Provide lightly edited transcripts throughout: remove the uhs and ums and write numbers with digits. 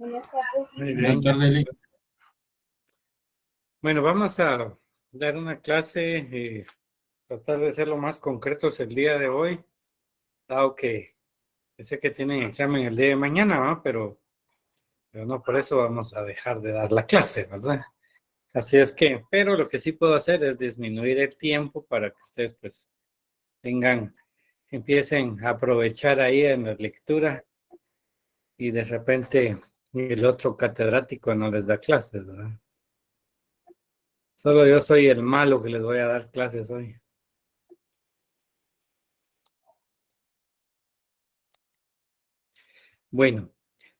Muy Buenas bien. tardes, Eric. Bueno, vamos a dar una clase y tratar de ser lo más concretos el día de hoy, dado que sé que tienen examen el día de mañana, ¿no? Pero no por eso vamos a dejar de dar la clase, ¿verdad? Así es que, pero lo que sí puedo hacer es disminuir el tiempo para que ustedes pues empiecen a aprovechar ahí en la lectura y de repente el otro catedrático no les da clases, ¿verdad? Solo yo soy el malo que les voy a dar clases hoy. Bueno,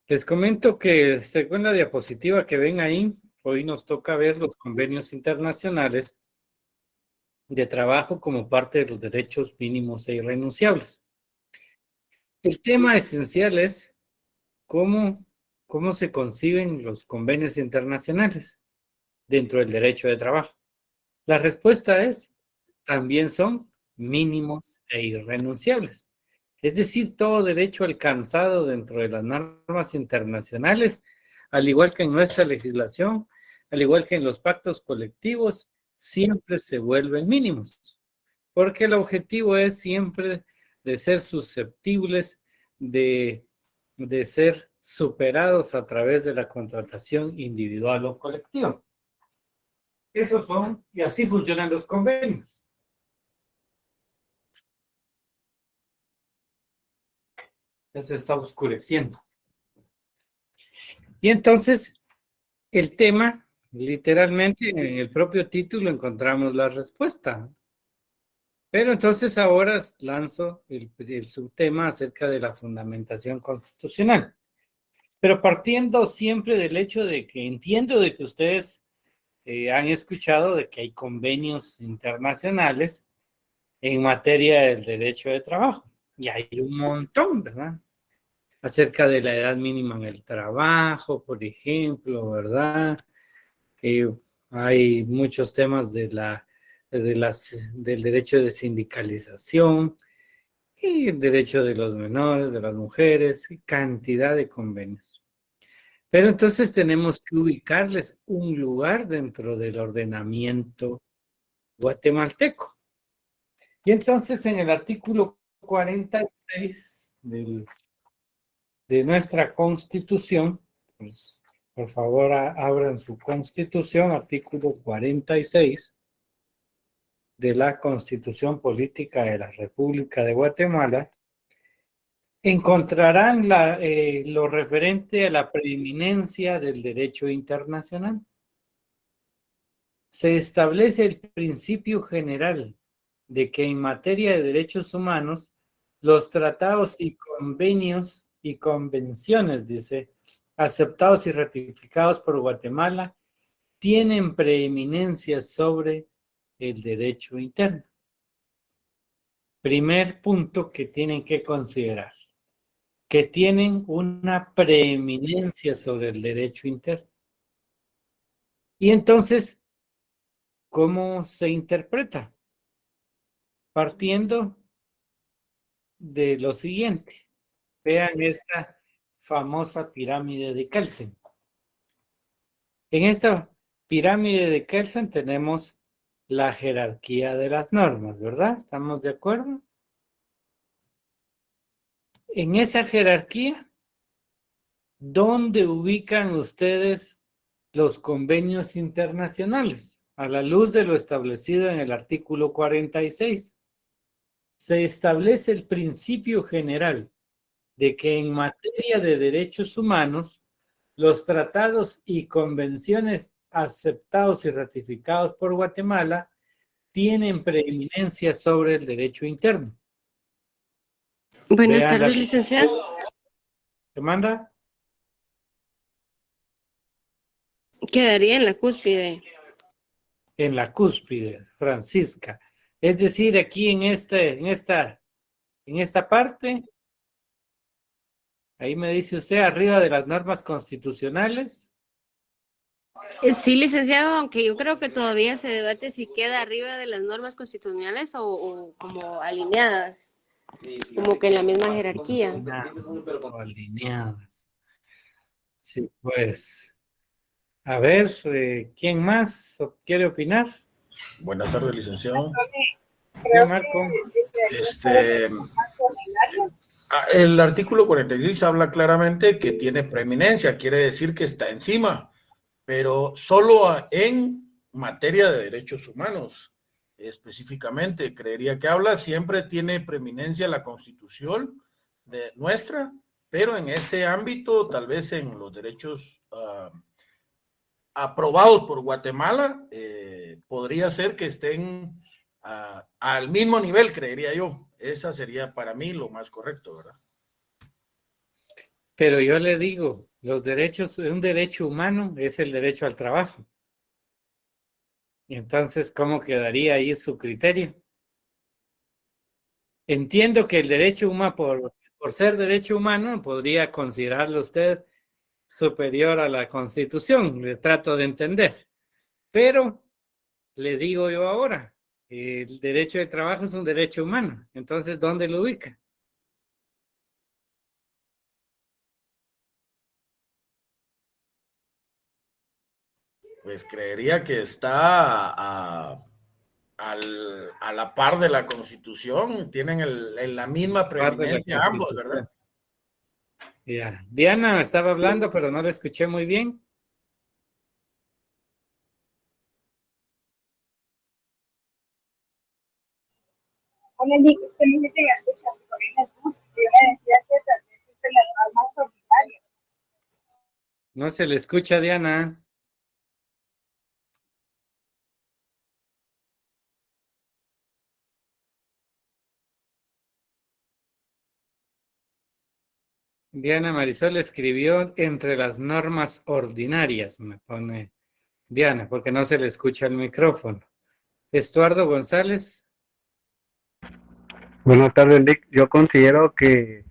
les comento que según la diapositiva que ven ahí, hoy nos toca ver los convenios internacionales de trabajo como parte de los derechos mínimos e irrenunciables. El tema esencial es cómo, cómo se conciben los convenios internacionales dentro del derecho de trabajo. La respuesta es, también son mínimos e irrenunciables. Es decir, todo derecho alcanzado dentro de las normas internacionales, al igual que en nuestra legislación, al igual que en los pactos colectivos, siempre se vuelven mínimos, porque el objetivo es siempre de ser susceptibles de, de ser superados a través de la contratación individual o colectiva. Esos son, y así funcionan los convenios. Ya se está oscureciendo. Y entonces, el tema, literalmente, en el propio título encontramos la respuesta. Pero entonces ahora lanzo el subtema acerca de la fundamentación constitucional. Pero partiendo siempre del hecho de que entiendo de que ustedes han escuchado de que hay convenios internacionales en materia del derecho de trabajo. Y hay un montón, ¿verdad? Acerca de la edad mínima en el trabajo, por ejemplo, ¿verdad? Hay muchos temas del derecho de sindicalización y el derecho de los menores, de las mujeres, y cantidad de convenios. Pero entonces tenemos que ubicarles un lugar dentro del ordenamiento guatemalteco. Y entonces en el artículo 46 de nuestra Constitución, pues, por favor abran su Constitución, artículo 46 de la Constitución Política de la República de Guatemala, encontrarán lo referente a la preeminencia del derecho internacional. Se establece el principio general de que en materia de derechos humanos, los tratados y convenios y convenciones, dice, aceptados y ratificados por Guatemala, tienen preeminencia sobre el derecho interno. Primer punto que tienen que considerar, que tienen una preeminencia sobre el derecho interno. Y entonces, ¿cómo se interpreta? Partiendo de lo siguiente. Vean esta famosa pirámide de Kelsen. En esta pirámide de Kelsen tenemos la jerarquía de las normas, ¿verdad? ¿Estamos de acuerdo? En esa jerarquía, ¿dónde ubican ustedes los convenios internacionales? A la luz de lo establecido en el artículo 46, se establece el principio general de que en materia de derechos humanos, los tratados y convenciones aceptados y ratificados por Guatemala tienen preeminencia sobre el derecho interno. Buenas tardes, licenciado. ¿Te manda? Quedaría en la cúspide. En la cúspide, Francisca. Es decir, aquí en esta parte, ahí me dice usted, arriba de las normas constitucionales. Sí, licenciado, aunque yo creo que todavía se debate si queda arriba de las normas constitucionales o como alineadas, como que en la misma jerarquía. O alineadas. Sí, pues, a ver, ¿quién más quiere opinar? Buenas tardes, licenciado. Sí, Marco. El artículo 46 habla claramente que tiene preeminencia, quiere decir que está encima, pero solo en materia de derechos humanos. Específicamente, creería que habla, siempre tiene preeminencia la Constitución de nuestra, pero en ese ámbito, tal vez en los derechos aprobados por Guatemala, podría ser que estén al mismo nivel, creería yo. Esa sería para mí lo más correcto, ¿verdad? Pero yo le digo, los derechos, un derecho humano es el derecho al trabajo. Y entonces, ¿cómo quedaría ahí su criterio? Entiendo que el derecho humano, por ser derecho humano, podría considerarlo usted superior a la Constitución, le trato de entender. Pero le digo yo ahora, el derecho de trabajo es un derecho humano. Entonces, ¿dónde lo ubica? Pues creería que está a la par de la Constitución, tienen la misma Parte de la preeminencia ambos, ¿verdad? Constitución. Ya. Diana me estaba hablando, pero no la escuché muy bien. Hola, Nick, es que no se te escucha, por en el bus. Yo le decía que tal vez es el error más ordinario. No se le escucha, Diana. Diana Marisol escribió entre las normas ordinarias, me pone Diana, porque no se le escucha el micrófono. Estuardo González. Buenas tardes, Nick. Yo considero que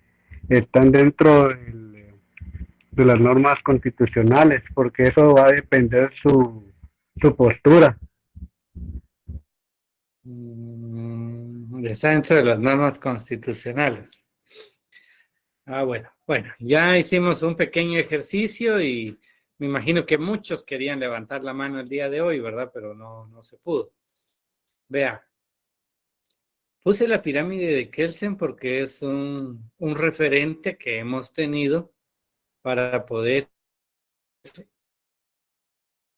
están dentro de las normas constitucionales, porque eso va a depender su postura. Está dentro de las normas constitucionales. Bueno, ya hicimos un pequeño ejercicio y me imagino que muchos querían levantar la mano el día de hoy, ¿verdad? Pero no se pudo. Vea, puse la pirámide de Kelsen porque es un referente que hemos tenido para poder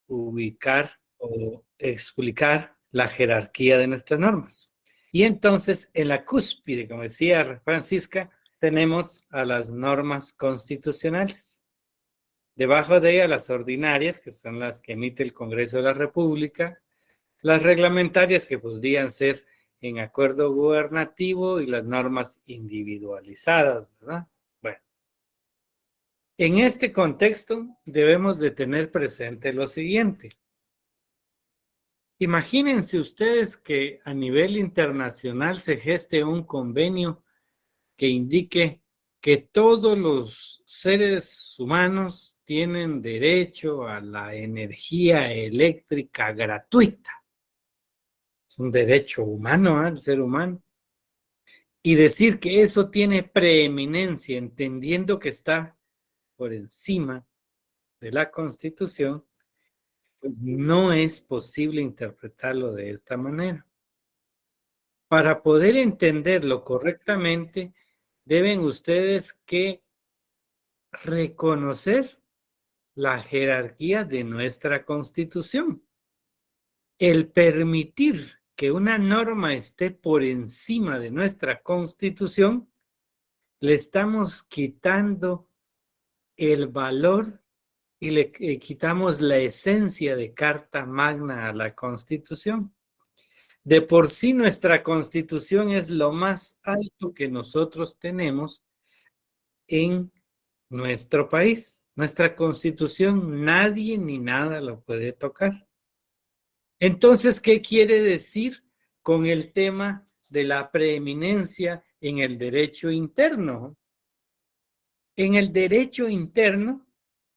ubicar o explicar la jerarquía de nuestras normas. Y entonces, en la cúspide, como decía Francisca, tenemos a las normas constitucionales. Debajo de ella, las ordinarias, que son las que emite el Congreso de la República, las reglamentarias, que podrían ser en acuerdo gubernativo, y las normas individualizadas, ¿verdad? Bueno, en este contexto debemos de tener presente lo siguiente. Imagínense ustedes que a nivel internacional se geste un convenio que indique que todos los seres humanos tienen derecho a la energía eléctrica gratuita. Es un derecho humano, el ser humano. Y decir que eso tiene preeminencia, entendiendo que está por encima de la Constitución, pues no es posible interpretarlo de esta manera. Para poder entenderlo correctamente, deben ustedes que reconocer la jerarquía de nuestra Constitución. El permitir que una norma esté por encima de nuestra Constitución, le estamos quitando el valor y le quitamos la esencia de Carta Magna a la Constitución. De por sí nuestra Constitución es lo más alto que nosotros tenemos en nuestro país. Nuestra Constitución nadie ni nada lo puede tocar. Entonces, ¿qué quiere decir con el tema de la preeminencia en el derecho interno? En el derecho interno,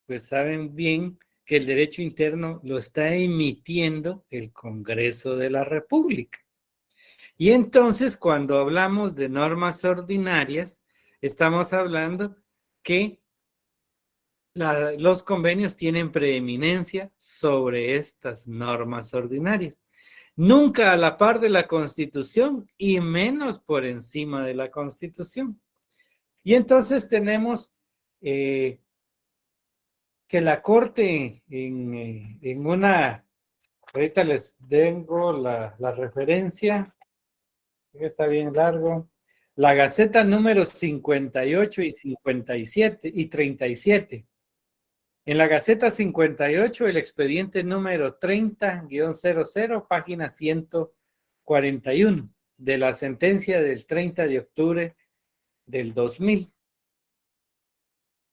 pues saben bien que el derecho interno lo está emitiendo el Congreso de la República. Y entonces, cuando hablamos de normas ordinarias, estamos hablando que los convenios tienen preeminencia sobre estas normas ordinarias. Nunca a la par de la Constitución y menos por encima de la Constitución. Y entonces tenemos que la Corte en una, ahorita les tengo la referencia, que está bien largo, la Gaceta número 58 y 57 y 37. En la Gaceta 58, el expediente número 30-00, página 141, de la sentencia del 30 de octubre del 2000.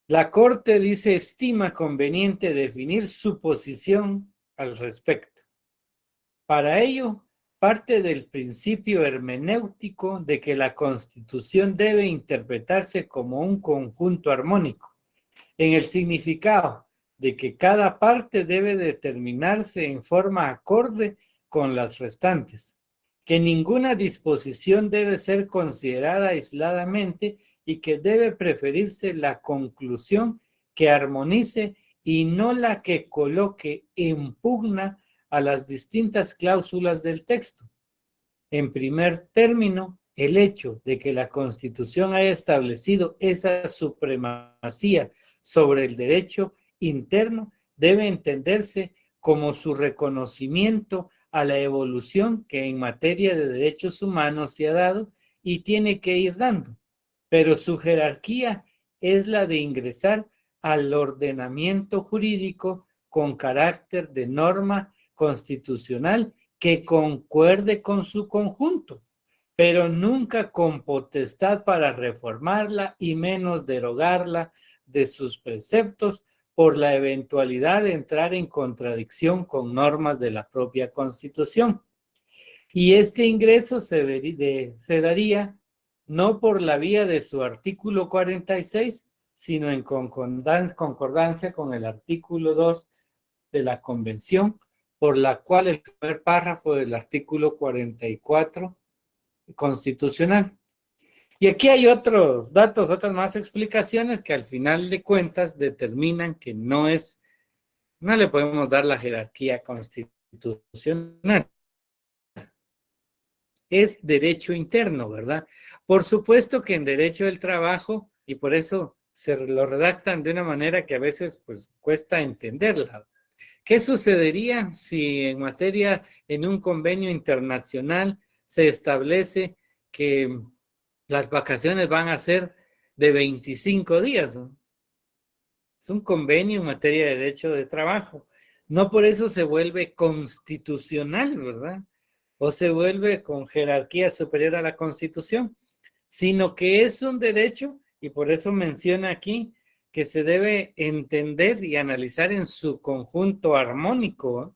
La Corte dice, estima conveniente definir su posición al respecto. Para ello, parte del principio hermenéutico de que la Constitución debe interpretarse como un conjunto armónico, en el significado de que cada parte debe determinarse en forma acorde con las restantes, que ninguna disposición debe ser considerada aisladamente y que debe preferirse la conclusión que armonice y no la que coloque en pugna a las distintas cláusulas del texto. En primer término, el hecho de que la Constitución haya establecido esa supremacía sobre el derecho interno debe entenderse como su reconocimiento a la evolución que en materia de derechos humanos se ha dado y tiene que ir dando, pero su jerarquía es la de ingresar al ordenamiento jurídico con carácter de norma constitucional que concuerde con su conjunto, pero nunca con potestad para reformarla y menos derogarla de sus preceptos por la eventualidad de entrar en contradicción con normas de la propia Constitución. Y este ingreso se daría no por la vía de su artículo 46, sino en concordancia con el artículo 2 de la Convención, por la cual el primer párrafo del artículo 44 constitucional. Y aquí hay otros datos, otras más explicaciones que al final de cuentas determinan que no le podemos dar la jerarquía constitucional. Es derecho interno, ¿verdad? Por supuesto que en derecho del trabajo, y por eso se lo redactan de una manera que a veces pues cuesta entenderla. ¿Qué sucedería si en un convenio internacional se establece que las vacaciones van a ser de 25 días, ¿no? Es un convenio en materia de derecho de trabajo. No por eso se vuelve constitucional, ¿verdad? O se vuelve con jerarquía superior a la Constitución, sino que es un derecho, y por eso menciona aquí que se debe entender y analizar en su conjunto armónico, ¿eh?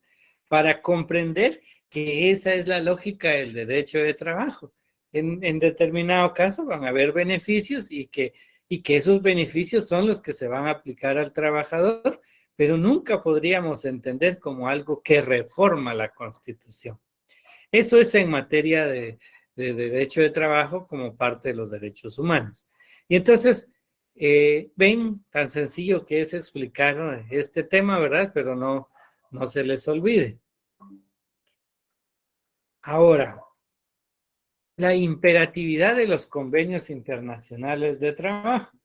Para comprender que esa es la lógica del derecho de trabajo. En determinado caso van a haber beneficios y que esos beneficios son los que se van a aplicar al trabajador, pero nunca podríamos entender como algo que reforma la Constitución. Eso es en materia de derecho de trabajo como parte de los derechos humanos. Y entonces, ven tan sencillo que es explicar este tema, ¿verdad? Pero no se les olvide. Ahora, la imperatividad de los convenios internacionales de trabajo.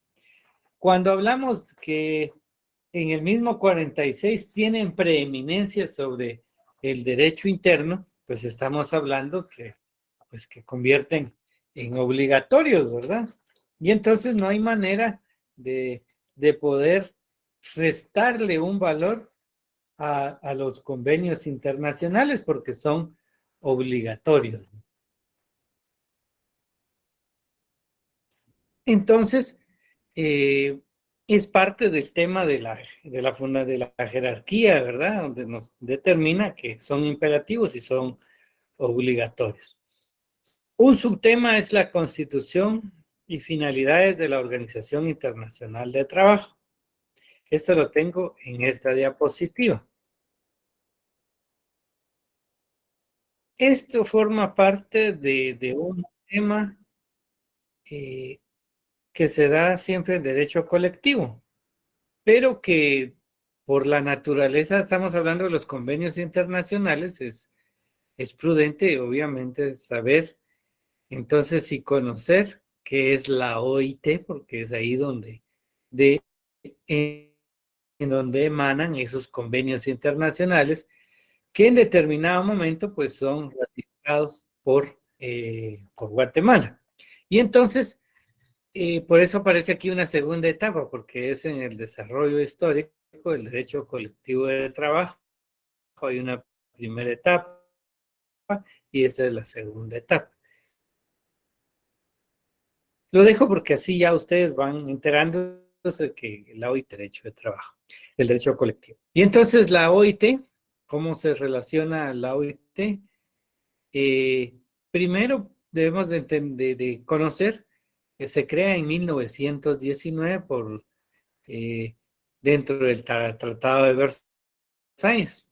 Cuando hablamos que en el mismo 46 tienen preeminencia sobre el derecho interno, pues estamos hablando que convierten en obligatorios, ¿verdad? Y entonces no hay manera de poder restarle un valor a los convenios internacionales porque son obligatorios. Entonces, es parte del tema de la jerarquía, ¿verdad? Donde nos determina que son imperativos y son obligatorios. Un subtema es la Constitución y finalidades de la Organización Internacional de Trabajo. Esto lo tengo en esta diapositiva. Esto forma parte de un tema que se da siempre en derecho colectivo. pero que por la naturaleza, estamos hablando de los convenios internacionales, es prudente, obviamente, saber entonces y conocer qué es la OIT, porque es ahí en, en donde emanan esos convenios internacionales que en determinado momento pues son ratificados por Guatemala. Y entonces, por eso aparece aquí una segunda etapa, porque es en el desarrollo histórico del derecho colectivo de trabajo. Hay una primera etapa y esta es la segunda etapa. Lo dejo porque así ya ustedes van enterándose de que la OIT, derecho de trabajo, el derecho colectivo. Y entonces la OIT, ¿cómo se relaciona la OIT? Primero debemos de conocer que se crea en 1919 dentro del Tratado de Versalles.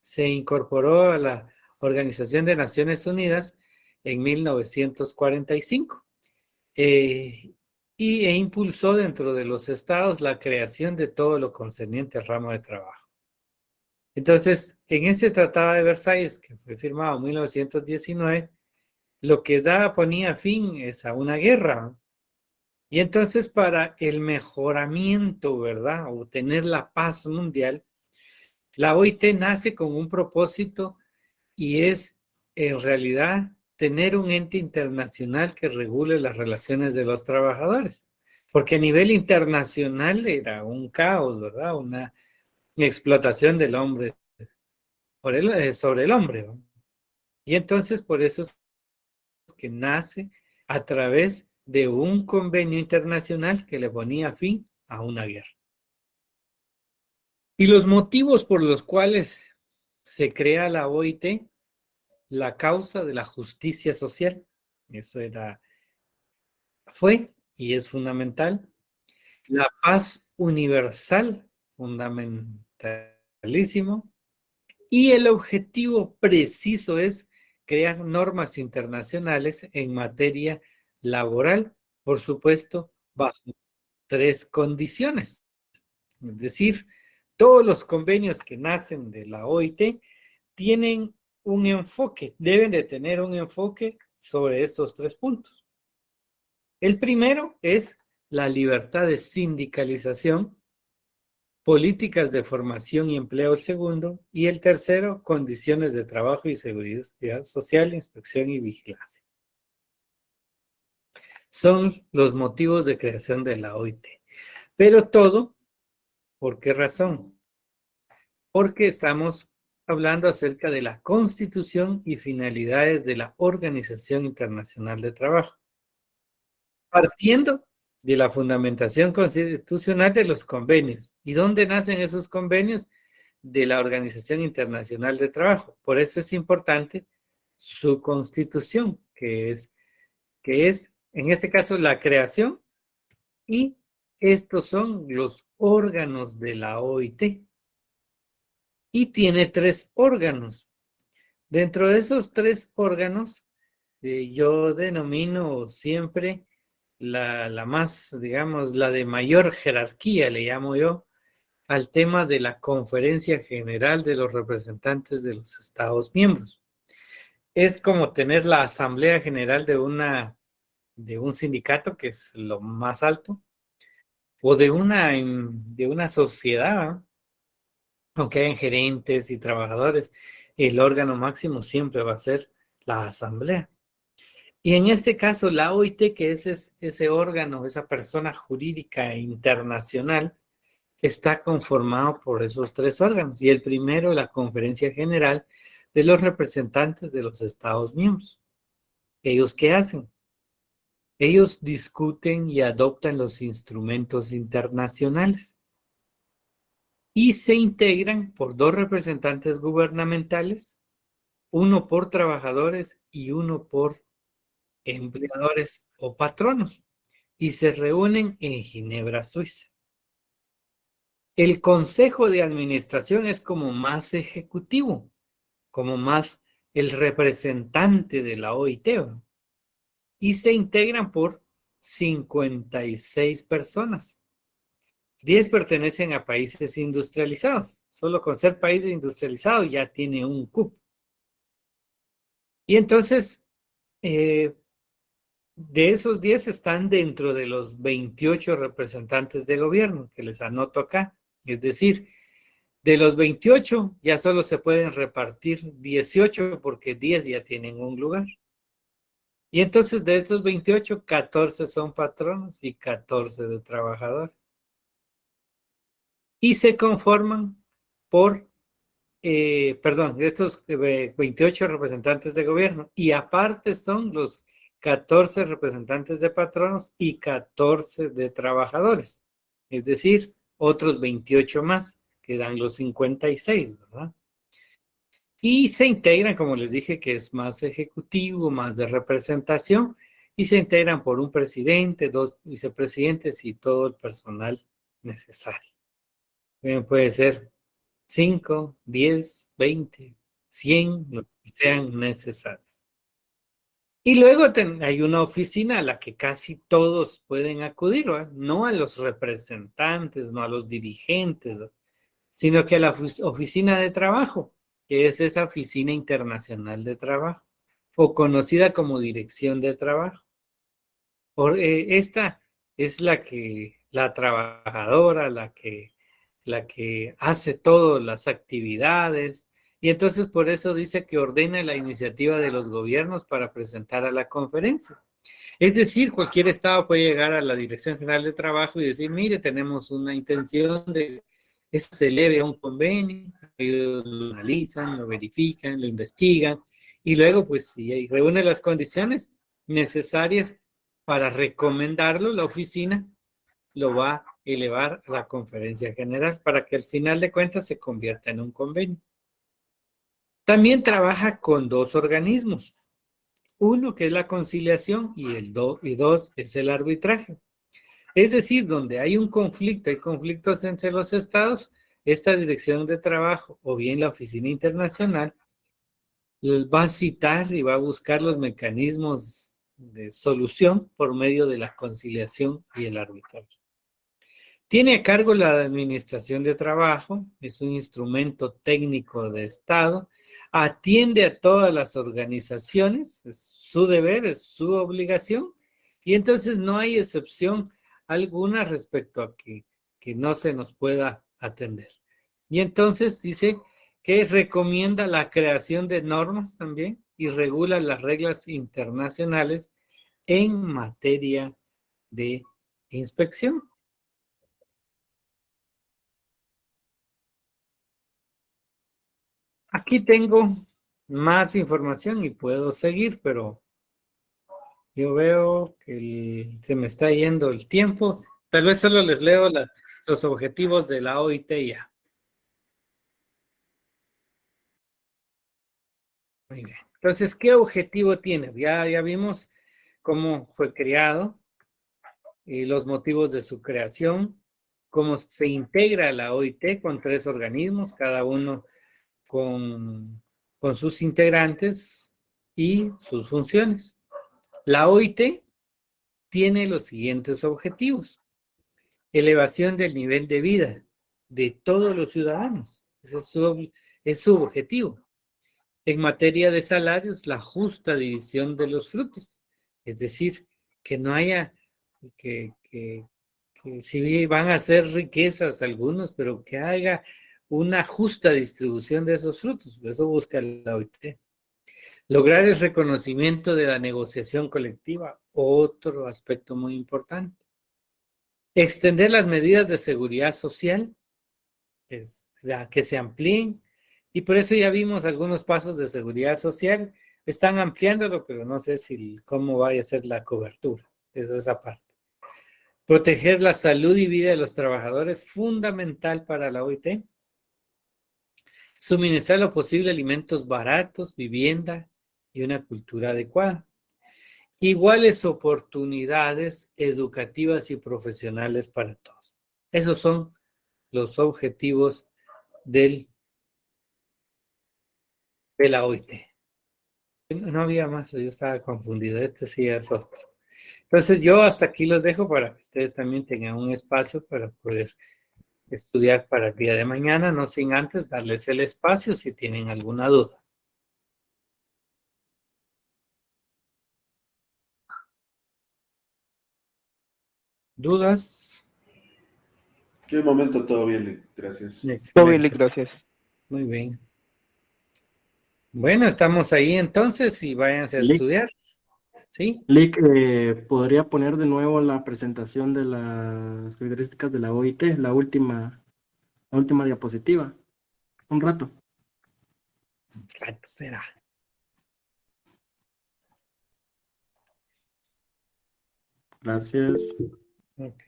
Se incorporó a la Organización de Naciones Unidas en 1945 e impulsó dentro de los estados la creación de todo lo concerniente al ramo de trabajo. Entonces, en ese Tratado de Versalles, que fue firmado en 1919, lo que ponía fin es a una guerra. Y entonces, para el mejoramiento, ¿verdad? O tener la paz mundial, la OIT nace con un propósito y es, en realidad, tener un ente internacional que regule las relaciones de los trabajadores. Porque a nivel internacional era un caos, ¿verdad? Una explotación del hombre sobre el hombre, ¿no? Y entonces, por eso es que nace a través de un convenio internacional que le ponía fin a una guerra. Y los motivos por los cuales se crea la OIT, la causa de la justicia social, eso fue y es fundamental. La paz universal, fundamentalísimo. Y el objetivo preciso es crear normas internacionales en materia laboral, por supuesto, bajo 3 condiciones. Es decir, todos los convenios que nacen de la OIT tienen un enfoque, deben de tener un enfoque sobre estos 3 puntos. El primero es la libertad de sindicalización, políticas de formación y empleo el segundo, y el tercero, condiciones de trabajo y seguridad social, inspección y vigilancia. Son los motivos de creación de la OIT. Pero todo, ¿por qué razón? Porque estamos hablando acerca de la constitución y finalidades de la Organización Internacional de Trabajo. Partiendo de la fundamentación constitucional de los convenios. ¿Y dónde nacen esos convenios? De la Organización Internacional de Trabajo. Por eso es importante su constitución, que es en este caso la creación, y estos son los órganos de la OIT. Y tiene 3 órganos. Dentro de esos 3 órganos, yo denomino siempre la más, digamos, la de mayor jerarquía, le llamo yo, al tema de la Conferencia General de los Representantes de los Estados Miembros. Es como tener la Asamblea General de un sindicato, que es lo más alto, o de una sociedad, aunque hayan gerentes y trabajadores, el órgano máximo siempre va a ser la Asamblea. Y en este caso, la OIT, que es ese órgano, esa persona jurídica internacional, está conformado por esos 3 órganos. Y el primero, la Conferencia General de los Representantes de los Estados Miembros. ¿Ellos qué hacen? Ellos discuten y adoptan los instrumentos internacionales y se integran por 2 representantes gubernamentales, uno por trabajadores y uno por empleadores o patronos, y se reúnen en Ginebra, Suiza. El consejo de administración es como más ejecutivo, como más el representante de la OIT, ¿no? Y se integran por 56 personas. 10 pertenecen a países industrializados. Solo con ser país industrializado ya tiene un cupo. Y entonces, de esos 10 están dentro de los 28 representantes de gobierno, que les anoto acá. Es decir, de los 28 ya solo se pueden repartir 18 porque 10 ya tienen un lugar. Y entonces de estos 28, 14 son patronos y 14 de trabajadores. Y se conforman por, de estos 28 representantes de gobierno. Y aparte son los 14 representantes de patronos y 14 de trabajadores. Es decir, otros 28 más, que dan los 56, ¿verdad? Y se integran, como les dije, que es más ejecutivo, más de representación, y se integran por un presidente, 2 vicepresidentes y todo el personal necesario. Puede ser 5, 10, 20, 100, los que sean necesarios. Y luego hay una oficina a la que casi todos pueden acudir, ¿verdad? No a los representantes, no a los dirigentes, ¿verdad? Sino que a la oficina de trabajo, que es esa oficina internacional de trabajo, o conocida como dirección de trabajo. Esta es la trabajadora, la que hace todas las actividades, y entonces por eso dice que ordena la iniciativa de los gobiernos para presentar a la conferencia. Es decir, cualquier estado puede llegar a la Dirección General de Trabajo y decir, mire, tenemos una intención de que se eleve a un convenio, ellos lo analizan, lo verifican, lo investigan, y luego, pues, si reúne las condiciones necesarias para recomendarlo, la oficina lo va a elevar a la conferencia general para que al final de cuentas se convierta en un convenio. También trabaja con 2 organismos. Uno que es la conciliación y dos es el arbitraje. Es decir, donde hay un conflicto, hay conflictos entre los estados, esta dirección de trabajo o bien la oficina internacional les va a citar y va a buscar los mecanismos de solución por medio de la conciliación y el arbitraje. Tiene a cargo la administración de trabajo, es un instrumento técnico de Estado, atiende a todas las organizaciones, es su deber, es su obligación, y entonces no hay excepción alguna respecto a que no se nos pueda atender. Y entonces dice que recomienda la creación de normas también y regula las reglas internacionales en materia de inspección. Aquí tengo más información y puedo seguir, pero yo veo que se me está yendo el tiempo. Tal vez solo les leo los objetivos de la OIT ya. Muy bien. Entonces, ¿qué objetivo tiene? Ya vimos cómo fue creado y los motivos de su creación, cómo se integra la OIT con 3 organismos, cada uno con sus integrantes y sus funciones. La OIT tiene los siguientes objetivos. Elevación del nivel de vida de todos los ciudadanos. Ese es su objetivo. En materia de salarios, la justa división de los frutos. Es decir, que no haya, que si van a hacer riquezas algunos, pero que haya una justa distribución de esos frutos. Eso busca la OIT. Lograr el reconocimiento de la negociación colectiva, otro aspecto muy importante. Extender las medidas de seguridad social, que se amplíen, y por eso ya vimos algunos pasos de seguridad social, están ampliándolo, pero no sé cómo vaya a ser la cobertura, eso es aparte. Proteger la salud y vida de los trabajadores, fundamental para la OIT. Suministrar lo posible alimentos baratos, vivienda y una cultura adecuada. Iguales oportunidades educativas y profesionales para todos. Esos son los objetivos de la OIT. No había más, yo estaba confundido. Este sí es otro. Entonces yo hasta aquí los dejo para que ustedes también tengan un espacio para poder estudiar para el día de mañana, no sin antes darles el espacio si tienen alguna duda. ¿Dudas? En el momento todo bien, Lick. Gracias. Todo bien, Lick, Excelente. gracias. Muy bien. Bueno, estamos ahí entonces y váyanse a Lick. estudiar. ¿Sí? Lick, ¿podría poner de nuevo la presentación de las características de la OIT, la última diapositiva? Un rato. Rato será. Gracias. Ok.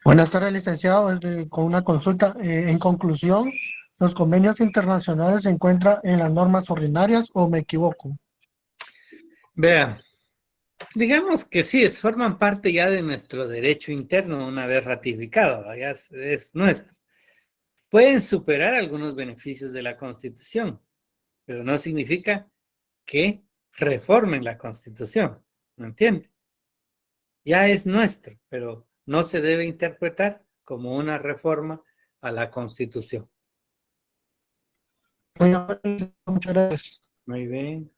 Buenas tardes, licenciado. Con una consulta. En conclusión, ¿los convenios internacionales se encuentran en las normas ordinarias o me equivoco? Vean, digamos que sí, forman parte ya de nuestro derecho interno una vez ratificado, ¿va? Ya es nuestro. Pueden superar algunos beneficios de la Constitución, pero no significa que reformen la Constitución, ¿me entiende? Ya es nuestro, pero no se debe interpretar como una reforma a la Constitución. Muy amable, muchas gracias. Muy bien.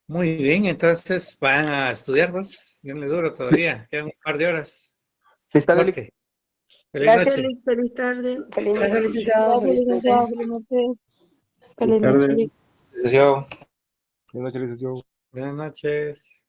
Muy bien, entonces van a estudiar vos. Yo le duro todavía, quedan un par de horas. Feliz tarde, Lick. Suerte. Feliz Gracias, noche. Lick. Feliz tarde. Feliz Gracias, noche. licenciado. Feliz noche. Feliz noche. Feliz noche, Lick. Licenciado. Buenas noches, licenciado. Buenas noches.